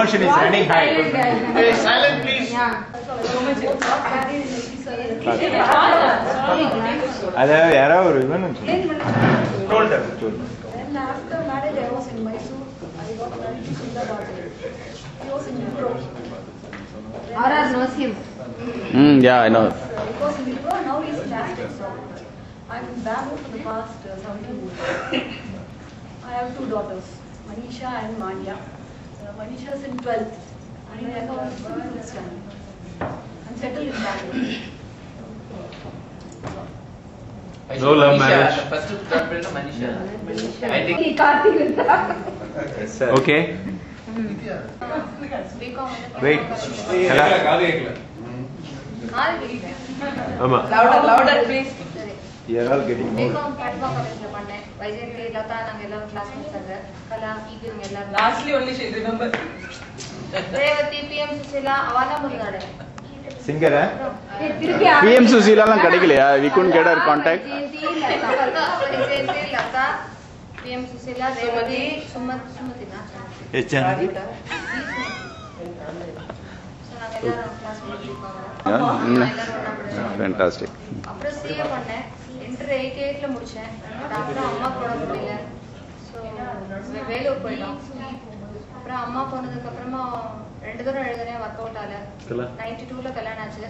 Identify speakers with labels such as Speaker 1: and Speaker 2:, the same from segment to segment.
Speaker 1: emotion is running high. Hey, silent please.
Speaker 2: Ada yara oru ivan
Speaker 1: Told her.
Speaker 3: And after marriage, I was in Mysore. I got married to Sundar. He was in Europe.
Speaker 4: Aura knows him.
Speaker 5: Yeah, I know.
Speaker 3: He was in Europe. Now he's in Africa. I'm in Bangalore for the past 17 years. I have 2 daughters, Manisha and Manya. Manisha is in 12th. Manya is in 6th standard. I'm settled in Bangalore.
Speaker 2: No love marriage.
Speaker 6: First girlfriend Manisha. I think
Speaker 2: Okay. Wait. Ama.
Speaker 4: Louder, please.
Speaker 2: You are all getting more.
Speaker 4: B.Com Catwalk College பண்ணேன். வைஜெயந்தி லதா நாங்க எல்லாரும் classmates அங்க. கலா ஈகிருங்க எல்லாரும்.
Speaker 7: Lastly only she remember.
Speaker 4: Revathi PM Susheela அவனா முன்னாடி.
Speaker 2: Singer eh?
Speaker 5: PM Susila லாம் கிடைக்கலையா? We couldn't get her contact.
Speaker 4: Vyjayanthi Latha PM Susheela Revathi சுமதினா.
Speaker 2: Echan.
Speaker 5: Fantastic.
Speaker 4: அப்புறம் CA பண்ணேன். இன்டர் 88ல முடிச்சேன். அப்புறம் அம்மா போட முடியல. சோ வேலூர் போயிட்டோம். அப்புறம் அம்மா போனதுக்கு அப்புறமா 2 தடவை எழுதினேன் வொர்க் அவுட் ஆல. 92ல கல்யாணம் ஆச்சு.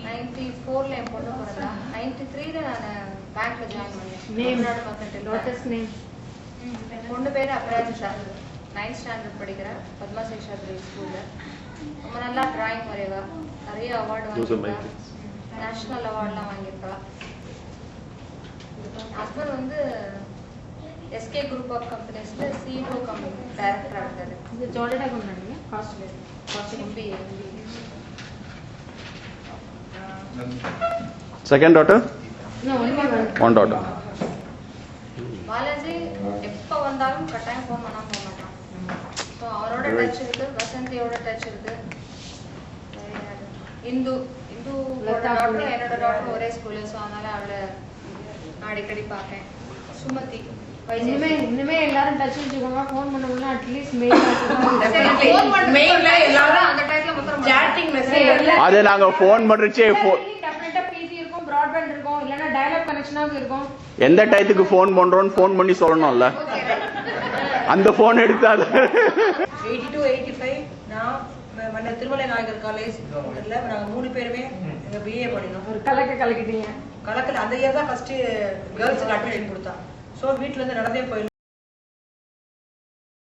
Speaker 4: 94ல என் பொண்ணு பிறந்தா. 93ல நான் பேங்க்ல ஜாயின் பண்ணேன். Tamil Nadu mercantile daughters name. பொண்ணு பேரு அப்ராஜிதா. 9th ஸ்டாண்டர்ட் படிக்கிறா. பத்மா சேஷாத்ரி ஸ்கூல்ல. ரொம்ப நல்லா டிராயிங் வரைவா. நிறைய அவார்ட் வாங்கியிருக்கா. நேஷனல் அவார்ட்லாம் வாங்கியிருக்கா. ஹஸ்பண்ட் வந்து SK குரூப் ஆஃப் கம்பெனிஸ்ல CEO கம்பெனி டைரக்டரா இருக்காரு. இது ஜாலிடா கொண்டாங்க காஸ்ட் MBA.
Speaker 5: Second daughter?
Speaker 4: No, only
Speaker 5: One daughter.
Speaker 4: Balaji எப்ப வந்தாலும் கட்டாயம் ஃபோன் பண்ணாம போக மாட்டான். ஸோ அவரோட டச் இருக்கு, வசந்தியோட டச் இருக்கு. இந்து டாக்டர் என்னோட டாக்டர் ஒரே ஸ்கூலு. ஸோ அதனால அவளை அடிக்கடி பார்ப்பேன். சுமதி
Speaker 8: இனிமே எல்லாரும் டச் வச்சுக்கோங்க. ஃபோன் பண்ணணும்னா அட்லீஸ்ட் மெயில்
Speaker 4: மெயில்ல எல்லாரும் அந்த டைம்ல மட்டும்
Speaker 7: Chatting message.
Speaker 5: அதே நாங்க ஃபோன் பண்றச்சே
Speaker 8: டெஃபினட்டா பிசி இருக்கும், பிராட்பேண்ட் இருக்கும், இல்லனா டயலாக் கனெக்ஷனாவது இருக்கும்.
Speaker 5: எந்த டைத்துக்கு ஃபோன் பண்றோம்னு ஃபோன் பண்ணி சொல்லணும்ல. அந்த ஃபோன் எடுத்தால
Speaker 7: 82, 85 நான் மன்ன திருமலை நாயகர் காலேஜ் நாங்க 3 பேருமே எங்க BA படினோம்.
Speaker 8: ஒரு கலக்கிட்டீங்க.
Speaker 7: கலக்கல அந்த இயர் தான் ஃபர்ஸ்ட் கேர்ள்ஸ்க்கு அட்மிஷன் கொடுத்தா. சோ வீட்ல இருந்து நடந்தே போய்